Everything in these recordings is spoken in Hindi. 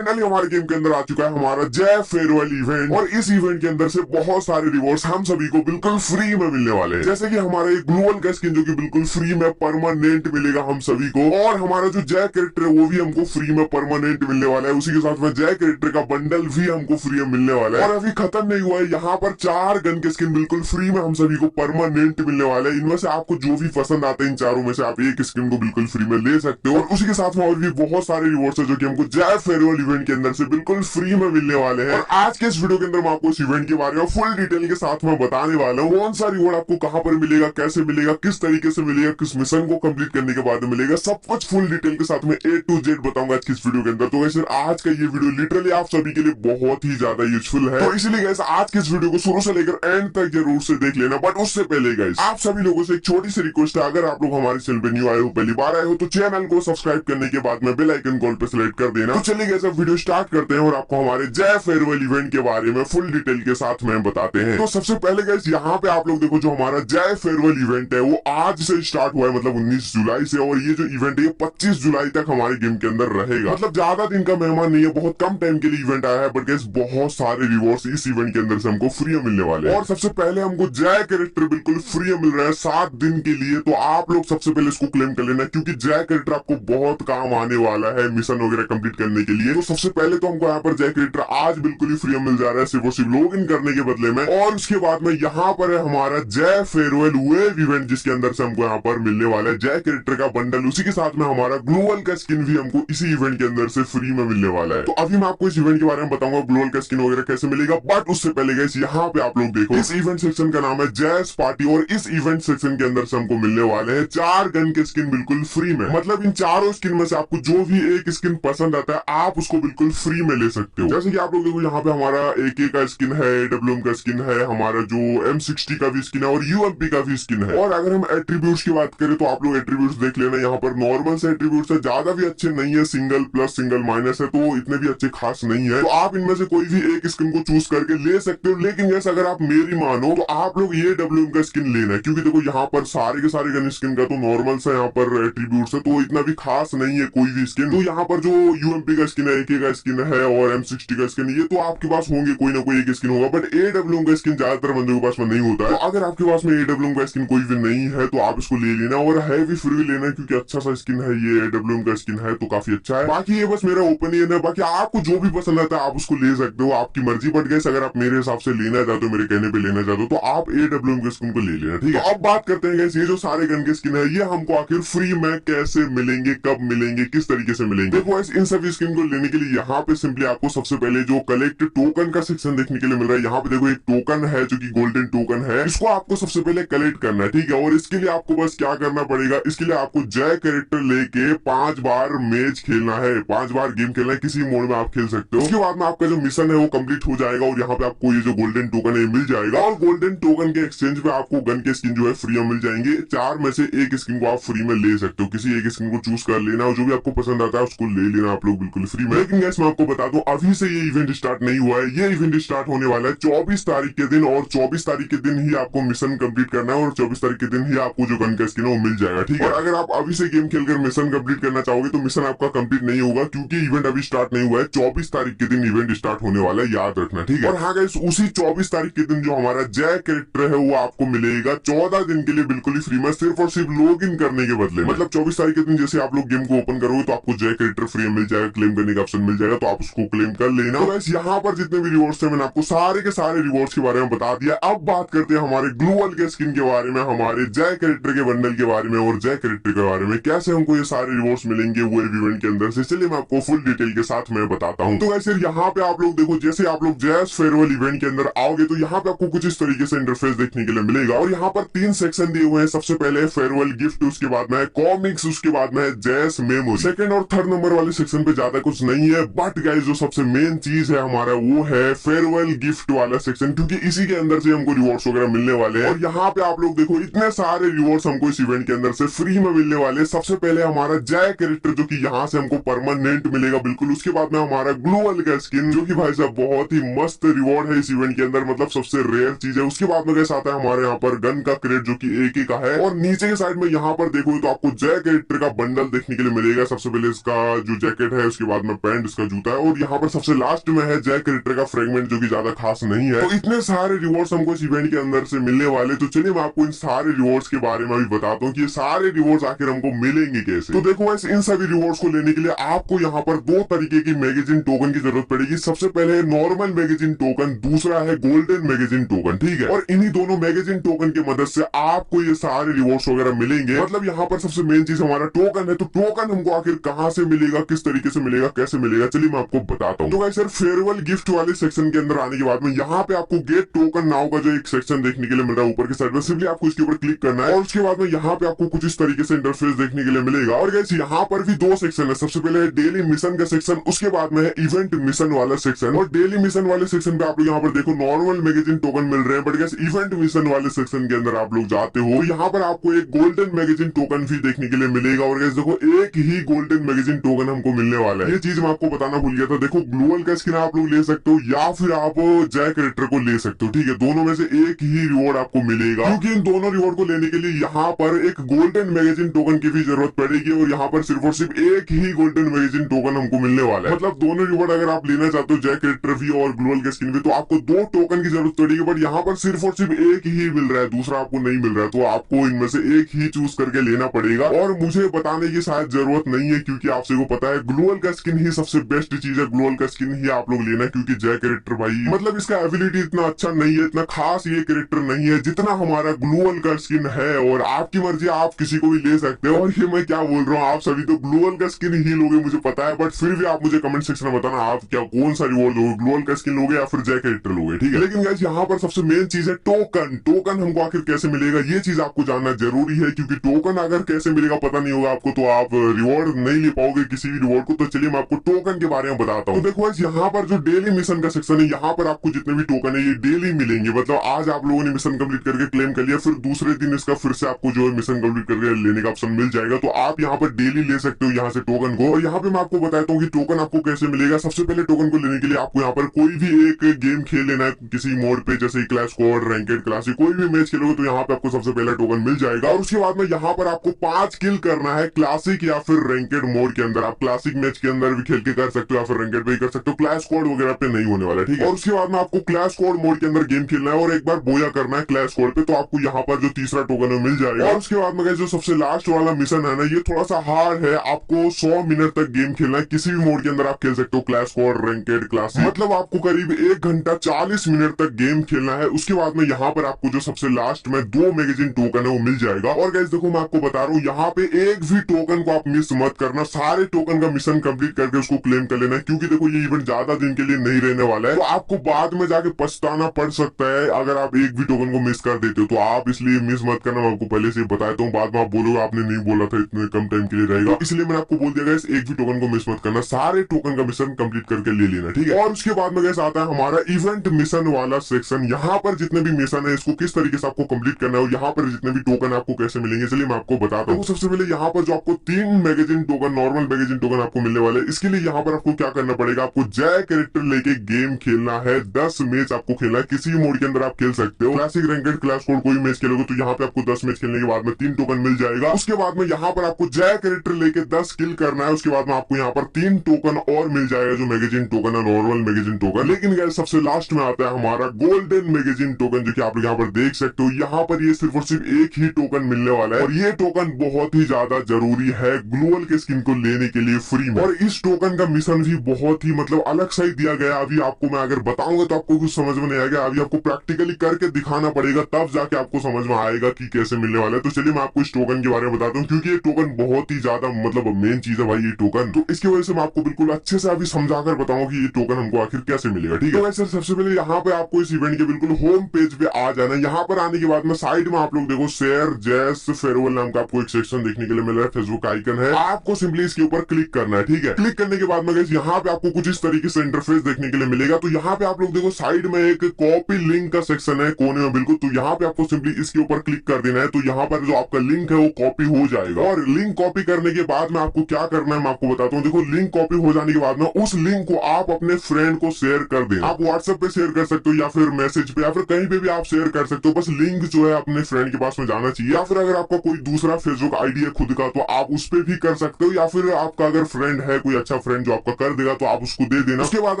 फाइनली हमारे गेम के अंदर आ चुका है हमारा जय फेयरवेल इवेंट। और इस इवेंट के अंदर से बहुत सारे रिवॉर्ड्स हम सभी को बिल्कुल फ्री में मिलने वाले हैं। जैसे कि हमारा एक ग्लोअल का स्किन जो कि बिल्कुल फ्री में परमानेंट मिलेगा हम सभी को, और हमारा जो जय कैरेक्टर है वो भी हमको फ्री में परमानेंट मिलने वाला है। उसी के साथ में जय कैरेक्टर का बंडल भी हमको फ्री में मिलने वाला है। और अभी खत्म नहीं हुआ है, यहाँ पर 4 गन के स्किन बिल्कुल फ्री में हम सभी को परमानेंट मिलने वाले हैं। इनमें से आपको जो भी पसंद आते हैं इन चारों में से आप एक स्किन को बिल्कुल फ्री में ले सकते हो। और उसी के साथ में और भी बहुत सारे रिवॉर्ड्स है जो कि हमको जय फेयरवेल इवेंट के अंदर से बिल्कुल फ्री में मिलने वाले हैं। और आज के इस वीडियो के अंदर मैं आपको इस इवेंट के बारे में फुल डिटेल के साथ में बताने वाला हूँ। कौन सा रिवॉर्ड आपको कहां पर मिलेगा, कैसे मिलेगा, किस तरीके से मिलेगा, किस मिशन को कंप्लीट करने के बाद मिलेगा, सब कुछ फुल डिटेल के साथ में A to Z बताऊंगा आज की इस वीडियो के अंदर। तो वैसे आज का ये वीडियो लिटरली आप सभी के लिए बहुत ही ज्यादा यूजफुल है, तो इसीलिए गाइस आज के इस वीडियो को शुरू से लेकर एंड तक जरूर से देख लेना। बट उससे पहले गाइस आप सभी लोगों से एक छोटी सी रिक्वेस्ट है, अगर आप लोग हमारे चैनल पे न्यू आए हो, पहली बार आए हो, तो चैनल को सब्सक्राइब करने के बाद में बेल आइकन कॉल पे सिलेक्ट कर देना। तो चलिए गाइस अब वीडियो स्टार्ट करते हैं और आपको हमारे जय फेयरवेल इवेंट के बारे में फुल डिटेल के साथ में बताते हैं। तो सबसे पहले गाइस यहाँ पे आप लोग देखो, जो हमारा जय फेयरवेल इवेंट है वो आज से स्टार्ट हुआ है, मतलब 19 जुलाई से। और ये जो इवेंट है ये 25 जुलाई तक हमारे गेम के अंदर रहेगा। मतलब ज्यादा दिन का मेहमान नहीं है, बहुत कम टाइम के लिए इवेंट आया है। बट गाइस बहुत सारे रिवॉर्ड्स इस इवेंट के अंदर से हमको फ्री में मिलने वाले हैं। और सबसे पहले हमको जय कैरेक्टर बिल्कुल फ्री में मिल रहा है 7 दिन के लिए। तो आप लोग सबसे पहले इसको क्लेम कर लेना, क्योंकि जय कैरेक्टर आपको बहुत काम आने वाला है मिशन वगैरह कंप्लीट करने के लिए। तो सबसे पहले तो हमको यहाँ पर जय कैरेक्टर आज बिल्कुल ही फ्री में मिल जा रहा है, सिर्फ और सिर्फ लॉग इन करने के बदले में। और उसके बाद में यहाँ पर है हमारा जय फेयरवेल वेव इवेंट, जिसके अंदर से हमको यहाँ पर मिलने वाला है जय कैरेक्टर का बंडल। उसी के साथ में हमारा ग्लोअल का स्किन भी हमको इसी इवेंट के अंदर से फ्री में मिलने वाला है। तो अभी मैं आपको इस इवेंट के बारे में बताऊंगा ग्लोअल का स्किन वगैरह कैसे मिलेगा। बट उससे पहले गाइस यहाँ पे आप लोग देखो, इस इवेंट सेक्शन का नाम है जैस पार्टी। और इस इवेंट सेक्शन के अंदर से हमको मिलने वाले हैं 4 गन के स्किन बिल्कुल फ्री में। मतलब इन चारों स्किन में से आपको जो भी एक स्किन पसंद आता है आप उसको बिल्कुल फ्री में ले सकते हो। जैसे कि आप लोग देखो यहाँ पे हमारा AK का स्किन है, AWM का स्किन है, हमारा जो M60 का भी स्किन है और UMP का भी स्किन है। और अगर हम एट्रीब्यूट्स की बात करें तो आप लोग एट्रीब्यूट्स देख लेना, यहाँ पर नॉर्मल से एट्रीब्यूट्स है, ज्यादा भी अच्छे नहीं है, सिंगल प्लस सिंगल माइनस है, तो इतने भी अच्छे खास नहीं है। तो आप इनमें से कोई भी एक स्किन को चूज करके ले सकते हो। लेकिन जैसे अगर आप मेरी मानो तो आप लोग ये AWM का स्किन लेना है, क्योंकि देखो यहाँ पर सारे के सारे गन स्किन का तो नॉर्मल सा यहाँ पर एट्रीब्यूट्स है, तो इतना भी खास नहीं है कोई भी स्किन। तो यहाँ पर जो UMP का स्किन है, AK का स्किन है और M60 का स्किन, ये तो आपके पास होंगे, कोई ना कोई एक स्किन होगा। बट AWM का स्किन ज्यादातर बंदों के पास में नहीं होता है। तो अगर आपके पास में AWM का स्किन कोई भी नहीं है तो आप इसको ले लेना, और है भी फ्री लेना, क्योंकि अच्छा सा स्किन है ये, AWM का स्किन है तो काफी अच्छा है। बाकी ये बस मेरा ओपिनियन है, बाकी आपको जो भी पसंद आता है आप उसको ले सकते हो, आपकी मर्जी। बट गैस अगर आप मेरे हिसाब से लेना चाहते हो, मेरे कहने पे लेना चाहते हो, तो आप AWM के स्किन को ले लेना, ठीक है। तो अब बात करते हैं गैस, ये जो सारे गन के स्किन है ये हमको आखिर फ्री में कैसे मिलेंगे, कब मिलेंगे, किस तरीके से मिलेंगे। देखो इन सभी स्किन को लेने के लिए यहाँ पे सिंपली आपको सबसे पहले जो कलेक्ट टोकन का सेक्शन देखने के लिए मिल रहा है, यहाँ पे देखो एक टोकन है जो कि गोल्डन टोकन है, इसको आपको सबसे पहले कलेक्ट करना है, ठीक है। और इसके लिए आपको बस क्या करना पड़ेगा, इसके लिए आपको जय कैरेक्टर लेके 5 बार मैच खेलना है, 5 बार गेम खेलना है, किसी मोड में आप खेल सकते हो। उसके बाद में आपका जो मिशन है वो कंप्लीट हो जाएगा और यहाँ पे आपको ये जो गोल्डन टोकन है मिल जाएगा। और गोल्डन टोकन के एक्सचेंज पे आपको गन के स्किन जो है फ्री में मिल जाएंगे। 4 में से एक स्किन को आप फ्री में ले सकते हो, किसी एक स्किन को चूज कर लेना और जो भी आपको पसंद आता है उसको ले लेना आप लोग बिल्कुल फ्री में। लेकिन गैस मैं आपको बता दूं अभी से ये इवेंट स्टार्ट नहीं हुआ है, ये इवेंट स्टार्ट होने वाला है 24 तारीख के दिन। और 24 तारीख के दिन ही आपको मिशन कंप्लीट करना है और 24 तारीख के दिन ही आपको जो गन का स्किन है वो मिल जाएगा, ठीक है। अगर आप अभी से गेम खेलकर मिशन कंप्लीट करना चाहोगे तो मिशन आपका कंप्लीट नहीं होगा, क्योंकि इवेंट अभी स्टार्ट नहीं हुआ है। 24 तारीख के दिन इवेंट स्टार्ट होने वाला है, याद रखना, ठीक है। और हाँ गाइस उसी 24 तारीख के दिन जो हमारा जय कैरेक्टर है वो आपको मिलेगा 14 दिन के लिए बिल्कुल ही फ्री में, सिर्फ और सिर्फ लॉग इन करने के बदले। मतलब 24 तारीख के दिन जैसे आप लोग गेम को ओपन करोगे तो आपको जय कैरेक्टर फ्री में मिल जाएगा, क्लेम करने का ऑप्शन मिल जाएगा, तो आप उसको क्लेम कर लेना। तो गाइस यहाँ पर जितने भी रिवॉर्ड्स थे मैंने आपको सारे के सारे रिवॉर्ड्स के बारे में बता दिया। अब बात करते हैं हमारे ग्लोअल के स्किन के बारे में, हमारे जय कैरेक्टर के बंडल के बारे में और जय कैरेक्टर के बारे में, कैसे हमको ये सारे रिवॉर्ड्स मिलेंगे वो इवेंट के अंदर से। चलिए मैं आपको फुल डिटेल के साथ मैं बताता हूँ। तो गाइस यहाँ पे आप लोग देखो, जैसे आप लोग जय फेयरवेल इवेंट के अंदर आओगे तो यहाँ पे आपको कुछ इस तरीके से इंटरफेस देखने के लिए मिलेगा। और यहाँ पर 3 सेक्शन दिए हुए हैं। सबसे पहले फेयरवेल गिफ्ट, उसके बाद में कॉमिक्स, उसके बाद में जैस मेमो। सेकंड और थर्ड नंबर वाले सेक्शन पे ज्यादा कुछ नहीं है। बट गाइस जो सबसे मेन चीज है हमारा वो है फेयरवेल गिफ्ट वाला सेक्शन, क्योंकि इसी के अंदर से हमको रिवॉर्ड्स वगैरह मिलने वाले हैं। और यहाँ पे आप लोग देखो इतने सारे रिवॉर्ड्स हमको इस इवेंट के अंदर से फ्री में मिलने वाले हैं। सबसे पहले हमारा जय कैरेक्टर जो कि यहाँ से हमको परमानेंट मिलेगा बिल्कुल। उसके बाद में हमारा ग्लोअल का स्किन जो कि भाई साहब बहुत ही मस्त रिवॉर्ड है इस इवेंट के अंदर, मतलब सबसे रेयर चीज है। उसके बाद में कैसा आता है हमारे यहाँ पर गन का क्रेट जो कि AK का है। और नीचे के साइड में यहाँ पर देखो तो आपको जय कैरेक्टर का बंडल देखने के लिए मिलेगा। सबसे पहले इसका जो जैकेट है, उसके बाद में पैंट इसका जूता है, और यहाँ पर सबसे लास्ट में है जय कैरेक्टर का फ्रेगमेंट जो कि ज्यादा खास नहीं है। तो इतने सारे रिवॉर्ड्स हमको इस इवेंट के अंदर से मिलने वाले। तो चलिए मैं आपको इन सारे रिवॉर्ड्स के बारे में भी बताता हूँ कि ये सारे रिवॉर्ड्स आखिर हमको मिलेंगे कैसे। तो देखो वैसे इन सभी रिवॉर्ड्स को लेने के लिए आपको यहाँ पर दो तरीके की मैगजीन टोकन की जरूरत पड़ेगी। सबसे पहले है नॉर्मल मैगजीन टोकन, दूसरा है गोल्डन मैगजीन टोकन, ठीक है। और इन्हीं दोनों मैगजीन टोकन की मदद से आपको ये सारे रिवॉर्ड्स वगैरह मिलेंगे। मतलब यहाँ पर सबसे मेन चीज हमारा टोकन है। तो टोकन हमको आखिर कहाँ से मिलेगा, किस तरीके से मिलेगा, कैसे मिलेगा, चलिए मैं आपको बताता हूँ। तो गाइस सर फेयरवेल गिफ्ट वाले सेक्शन के अंदर आने के बाद में यहाँ पे आपको गेट टोकन नाउ का जो एक सेक्शन देखने के लिए मिल रहा है ऊपर की साइड में, सिंपली आपको इसके ऊपर क्लिक करना है और उसके बाद में यहाँ पे आपको कुछ इस तरीके से इंटरफेस देखने के लिए मिलेगा। और गाइस यहाँ पर भी दो सेक्शन है। सबसे पहले है डेली मिशन का सेक्शन, उसके बाद में है इवेंट मिशन वाला सेक्शन। और डेली मिशन वाले सेक्शन पे आप लोग यहाँ पर देखो नॉर्मल मैगजीन टोकन मिल रहे हैं, बट गाइस इवेंट मिशन वाले सेक्शन के अंदर आप लोग जाते हो यहाँ पर आपको एक गोल्डन मैगजीन टोकन भी देखने के लिए मिलेगा। और गाइस देखो एक ही गोल्डन मैगजीन टोकन हमको मिलने वाला है। ये चीज मैं आपको बताना भूल गया था। देखो ग्लोअल का स्किन आप लोग ले सकते हो या फिर आप जय कैरेक्टर को ले सकते हो, ठीक है। दोनों में से एक ही रिवॉर्ड आपको मिलेगा, क्योंकि इन दोनों रिवॉर्ड को लेने के लिए यहाँ पर एक गोल्डन मैगजीन टोकन की भी जरूरत पड़ेगी। और यहाँ पर सिर्फ और सिर्फ एक ही गोल्डन मैगजीन टोकन हमको मिलने वाला है। मतलब दोनों रिवॉर्ड अगर आप लेना चाहते हो, जय कैरेक्टर भी और ग्लोअल के स्किन भी, तो आपको दो टोकन की जरूरत पड़ेगी। बट यहाँ पर सिर्फ और सिर्फ एक ही मिल रहा है, दूसरा आपको नहीं मिल रहा है। तो आपको इनमें से एक ही चूज करके लेना पड़ेगा। और मुझे बताने की शायद जरूरत नहीं है, क्योंकि आप सबको पता है ग्लोअल का स्किन ही सबसे बेस्ट चीज है। ग्लोअल का स्किन ही आप लोग लेना, क्योंकि जय कैरेक्टर भाई मतलब इसका एबिलिटी इतना अच्छा नहीं है, इतना खास ये कैरेक्टर नहीं है जितना हमारा ग्लोअल का स्किन है। और आपकी मर्जी, आप किसी को भी ले सकते हो। और ये मैं क्या बोल रहा हूँ, आप सभी तो ग्लोअल का स्किन ही लोगे मुझे पता है, बट फिर भी आप मुझे कमेंट सेक्शन में बताना आप क्या कौन सा रिवॉर्ड लोगे, ग्लोअल का स्किन लोगे या फिर जय कैरेक्टर लोगे, ठीक है। लेकिन गाइस यहाँ पर सबसे मेन चीज है टोकन। टोकन हमको आखिर कैसे मिलेगा ये चीज आपको जानना जरूरी है, क्योंकि टोकन अगर कैसे मिलेगा पता नहीं होगा आपको तो आप रिवॉर्ड नहीं ले पाओगे किसी भी रिवॉर्ड को। तो चलिए मैं आपको टोकन के बारे में बताता हूँ। तो देखो यहाँ पर जो डेली मिशन का सेक्शन है, यहाँ पर आपको जितने भी टोकन है ये डेली मिलेंगे। मतलब आज आप लोगों ने मिशन कंप्लीट करके क्लेम कर लिया, फिर दूसरे दिन इसका फिर से आपको जो है मिशन कंप्लीट करके लेने का ऑप्शन मिल जाएगा। तो आप यहाँ पर डेली ले सकते हो यहाँ से टोकन को। और यहाँ पे मैं आपको बताता हूँ कि टोकन आपको कैसे मिलेगा। सबसे पहले टोकन को लेने के लिए आपको यहाँ पर कोई भी एक गेम खेल लेना है किसी मोड पे, जैसे क्लैश स्क्वाड, रैंकेड, क्लासिक, कोई भी मैच खेलोगे तो यहाँ पे आपको सबसे पहले टोकन मिल जाएगा। और उसके बाद में यहाँ पर आपको 5 किल करना है क्लासिक या फिर रैंकेड मोड के अंदर। आप क्लासिक मैच के अंदर भी खेल के कर सकते हो या फिर रैंकेड पे कर सकते हो, क्लैश स्क्वाड वगैरह पे नहीं होने वाला, ठीक है। और उसके बाद में आपको क्लैश स्क्वाड मोड के अंदर गेम खेलना है और एक बार बोया करना है क्लैश स्क्वाड पे, तो आपको यहाँ पर जो तीसरा टोकन है मिल जाएगा। और उसके बाद में जो सबसे लास्ट वाला मिशन है ना, ये थोड़ा सा हार्ड है। आपको 100 मिनट तक गेम खेलना है, किसी भी मोड के अंदर आप खेल सकते हो, क्लैश स्क्वाड, रैंकेड, क्लासिक, मतलब आपको करीब 1 घंटा 40 मिनट तक गेम खेलना है। उसके बाद में यहाँ पर आपको जो सबसे लास्ट में 2 मैगजीन टोकन है वो मिल जाएगा। और गाइस देखो मैं आपको बता रहा हूँ, यहाँ पे एक भी टोकन को आप मिस मत करना, सारे टोकन का मिशन कंप्लीट करके उसको क्लेम कर लेना है, क्योंकि देखो ये इवेंट ज्यादा दिन के लिए नहीं रहने वाला है। तो आपको बाद में जाके पछताना पड़ सकता है अगर आप एक भी टोकन को मिस कर देते हो। तो आप इसलिए मिस मत करना, मैं आपको पहले से बताता हूँ। बाद में आप बोलोगे आपने नहीं बोला था, इतने कम टाइम के लिए रहेगा, तो इसलिए मैंने आपको बोल दिया गाइस एक भी टोकन को मिस मत करना, सारे टोकन का मिशन कंप्लीट करके ले लेना, ठीक है। और उसके बाद में गाइस आता है हमारा इवेंट मिशन वाला सेक्शन। यहाँ पर जितने भी मिशन है इसको किस तरीके से आपको कंप्लीट करना है और यहाँ पर जितने भी टोकन आपको कैसे मिलेंगे, चलिए मैं आपको बताता हूँ। सबसे पहले यहाँ पर जो आपको 3 magazine token, normal magazine token आपको मिलने वाले, इसके लिए यहाँ पर आपको क्या करना पड़ेगा, आपको जय कैरेक्टर लेके गेम खेलना है। 10 मैच आपको खेलना है, किसी मोड के अंदर आप खेल सकते हो, क्लासिक, रैंकेड, क्लैश स्क्वाड, कोई मैच खेलोगे तो यहाँ पे आपको 10 मैच खेलने के बाद में 3 टोकन मिल जाएगा। उसके बाद में यहाँ पर आपको जय कैरेक्टर लेके 10 किल करना है। उसके बाद में आपको यहाँ पर 3 टोकन और मिल जाएगा, जो मैगजीन टोकन है, नॉर्मल मैगजीन टोकन। लेकिन गाइस सबसे लास्ट में आता है हमारा गोल्डन मैगजीन टोकन, जो कि आप लोग यहाँ पर देख सकते हो। यहाँ पर ये सिर्फ और सिर्फ एक ही टोकन मिलने वाला है और ये टोकन बहुत ही ज्यादा जरूरी है ग्लोअल के स्किन को लेने के लिए फ्री में। और इस टोकन का मिशन भी बहुत ही मतलब अलग सा ही दिया गया। अभी आपको मैं अगर बताऊंगा तो आपको कुछ समझ में नहीं आएगा, अभी आपको प्रैक्टिकली करके दिखाना पड़ेगा, तब जाके आपको समझ में आएगा कि कैसे मिलने वाला है। तो चलिए मैं आपको इस टोकन के बारे में बताता हूँ, क्योंकि ये टोकन बहुत ही ज्यादा मतलब मेन चीज है भाई ये टोकन। तो इसकी वजह से मैं आपको बिल्कुल अच्छे से अभी समझाकर बताऊंगा कि ये टोकन हमको आखिर कैसे मिलेगा, ठीक है। तो सर सबसे पहले यहाँ पे आपको इस इवेंट के बिल्कुल होम पेज पे आ जाना है। यहाँ पर आने के बाद में साइड में आप लोग देखो शेयर जैस फेयरवेल नाम का आपको एक सेक्शन देखने के लिए मिल रहा है, फेसबुक आइकन है, आपको सिंपली इसके ऊपर क्लिक करना है, ठीक है। क्लिक करने के बाद में यहाँ पे आपको कुछ इस तरीके से इंटरफेस देखने के लिए मिलेगा। तो यहाँ पे आप लोग देखो साइड में एक कॉपी लिंक का सेक्शन है कोने में बिल्कुल, तो यहाँ पे आपको सिंपली इसके ऊपर क्लिक कर देना है। तो यहाँ पर जो आपका लिंक है वो कॉपी हो जाएगा। और लिंक कॉपी करने के बाद में आपको क्या करना है मैं आपको बताता हूँ। देखो लिंक कॉपी हो जाने के बाद में उस लिंक को आप अपने फ्रेंड को शेयर कर देना। आप व्हाट्सएप पे शेयर कर सकते हो या फिर मैसेज पे या फिर कहीं पे भी आप शेयर कर सकते हो। बस लिंक जो है अपने फ्रेंड के पास में जाना चाहिए। या फिर अगर आपका कोई दूसरा फेसबुक आईडी है खुद का तो आप उस पे भी कर सकते हो, या फिर आपका अगर फ्रेंड है कोई अच्छा अच्छा फ्रेंड जो आपका कर देगा, तो आप उसको दे देना। उसके बाद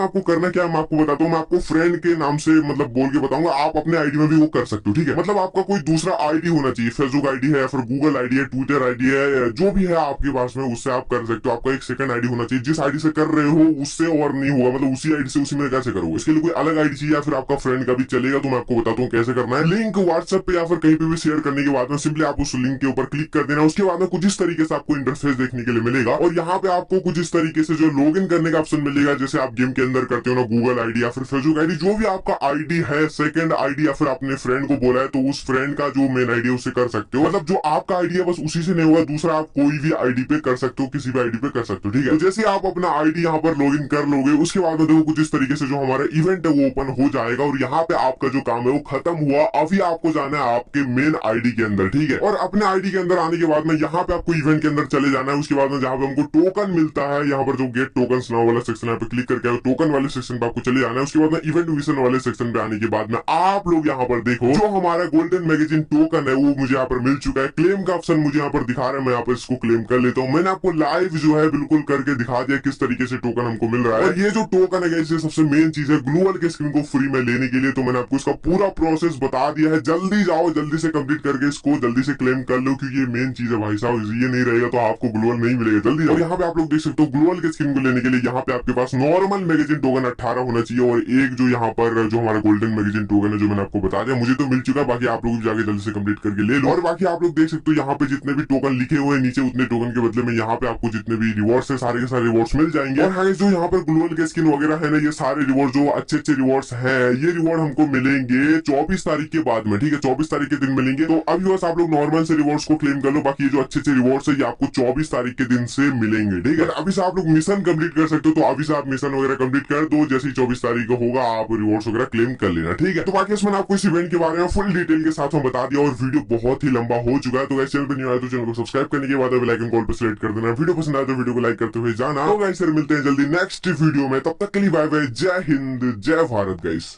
आपको करना क्या है मैं आपको बताता हूँ। मैं आपको फ्रेंड के नाम से मतलब बोल के बताऊंगा, आप अपने आईडी में भी वो कर सकते हो, ठीक है। मतलब आपका कोई दूसरा आईडी होना चाहिए, फेसबुक आईडी है या फिर गूगल आईडी है, ट्विटर आईडी है, जो भी है आपके पास में, उससे आप कर सकते हो। आपका एक सेकंड आईडी होना चाहिए, जिस आईडी से कर रहे हो उससे और नहीं होगा, मतलब उसी आईडी से उसी में कैसे करोगे। इसके लिए कोई अलग आईडी चाहिए या फिर आपका फ्रेंड का भी चलेगा, तो मैं आपको बताता हूँ कैसे करना है। लिंक व्हाट्सएप पे या फिर कहीं पे भी शेयर करने के बाद में सिंपली आप उस लिंक के ऊपर क्लिक कर देना। उसके बाद में कुछ इस तरीके से आपको इंटरफेस देखने के लिए मिलेगा और यहाँ पे आपको कुछ इस तरीके से जो लॉगिन करने का ऑप्शन मिलेगा, जैसे आप गेम के अंदर करते हो ना, गूगल आईडी या फिर फेसबुक आईडी, जो भी आपका आईडी है, सेकंड आईडी या फिर अपने फ्रेंड को बोला है तो उस फ्रेंड का जो मेन आईडी है उससे कर सकते हो। मतलब जो आपका आईडी है बस उसी से नहीं होगा, दूसरा आप कोई भी आईडी पे कर सकते हो, किसी भी आईडी पे कर सकते हो, ठीक है। तो जैसे आप अपना आईडी यहाँ पर लॉगिन कर लोगे, उसके बाद में देखो कुछ इस तरीके से जो हमारा इवेंट है वो ओपन हो जाएगा और यहाँ पे आपका जो काम है वो खत्म हुआ। अभी आपको जाना है आपके मेन आईडी के अंदर, ठीक है। और अपने आईडी के अंदर आने के बाद में यहाँ पे आपको इवेंट के अंदर चले जाना है। उसके बाद में जहाँ पे हमको टोकन मिलता है, यहाँ पर जो गेट टोकन नाउ वाला सेक्शन है, यहाँ पे क्लिक करके टोकन वाले सेक्शन पे आपको चले जाना है। उसके बाद में इवेंट विजन वाले सेक्शन पे आने के बाद में आप लोग यहाँ पर देखो जो हमारा गोल्डन मैगजीन टोकन है वो मुझे यहाँ पर मिल चुका है। क्लेम का ऑप्शन मुझे यहाँ पर दिखा रहा है, मैं यहाँ पर इसको क्लेम कर लेता हूँ। मैंने आपको लाइव जो है बिल्कुल करके दिखा दिया किस तरीके से टोकन हमको मिल रहा है। और ये जो टोकन है इससे सबसे मेन चीज है ग्लूअल के स्किन को फ्री में लेने के लिए, तो मैंने आपको इसका पूरा प्रोसेस बता दिया है। जल्दी जाओ, जल्दी से कंप्लीट करके इसको जल्दी से क्लेम कर लो, क्योंकि ये मेन चीज है भाई साहब। ये नहीं रहेगा तो आपको ग्लूअल नहीं मिलेगा, जल्दी जाओ। यहाँ पे आप लोग देख सकते हो ग्लूअल के स्किन को लेने के लिए यहाँ पे आपके पास नॉर्मल मैगजीन टोकन 18 होना चाहिए और एक जो यहाँ पर जो हमारा गोल्डन मैगजीन टोकन है जो मैंने आपको बता दिया, मुझे तो मिल चुका है। बाकी आप लोग भी जाके जल्दी से कंप्लीट करके ले लो। और बाकी आप लोग देख सकते हो यहाँ पे जितने भी टोकन लिखे हुए हैं नीचे, उतने टोकन के बदले में यहाँ पे आपको जितने भी रिवॉर्ड्स है सारे के सारे रिवॉर्ड्स मिल जाएंगे। और हाँ, जो यहाँ पर ग्लूअल के स्किन वगैरह है ना, ये सारे रिवॉर्ड जो अच्छे रिवॉर्ड्स है, ये रिवॉर्ड हमको मिलेंगे 24 तारीख के बाद में, ठीक है। 24 तारीख के दिन मिलेंगे। तो अभी बस आप लोग नॉर्मल से रिवॉर्ड्स को क्लेम कर लो। बाकी ये जो अच्छे रिवॉर्ड्स है ये आपको 24 तारीख के दिन से मिलेंगे, ठीक है। अभी से आप लोग मिशन कंप्लीट कर सकते हो, तो अभी से आप मिशन वगैरह कंप्लीट कर दो। जैसे ही 24 तारीख को होगा आप रिवॉर्ड्स वगैरह क्लेम कर लेना, ठीक है। तो बाकी इसमें आपको इस इवेंट के बारे में फुल डिटेल के साथ बता दिया और वीडियो बहुत ही लंबा हो चुका है। तो गाइस चैनल पे न्यू आए तो चैनल को सब्सक्राइब करने के बाद बेल आइकन कॉल पे सेलेक्ट कर देना। वीडियो पसंद आए तो वीडियो को लाइक करते हुए जाना। तो गाइस फिर मिलते हैं जल्दी नेक्स्ट वीडियो में, तब तक के लिए बाय बाय, जय हिंद जय भारत गाइस।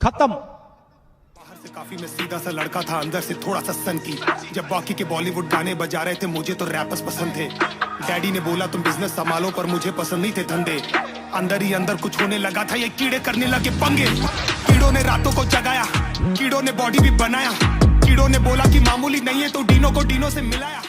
खत्म। से काफी मैं सीधा सा लड़का था, अंदर से थोड़ा सा सन की। जब बाकी के बॉलीवुड गाने बजा रहे थे मुझे तो रैपर्स पसंद थे। डैडी ने बोला तुम बिजनेस संभालो, पर मुझे पसंद नहीं थे धंधे। अंदर ही अंदर कुछ होने लगा था, ये कीड़े करने लगे पंगे। कीड़ों ने रातों को जगाया, कीड़ों ने बॉडी भी बनाया। कीड़ों ने बोला कि मामूली नहीं है तो डीनो को डीनो से मिलाया।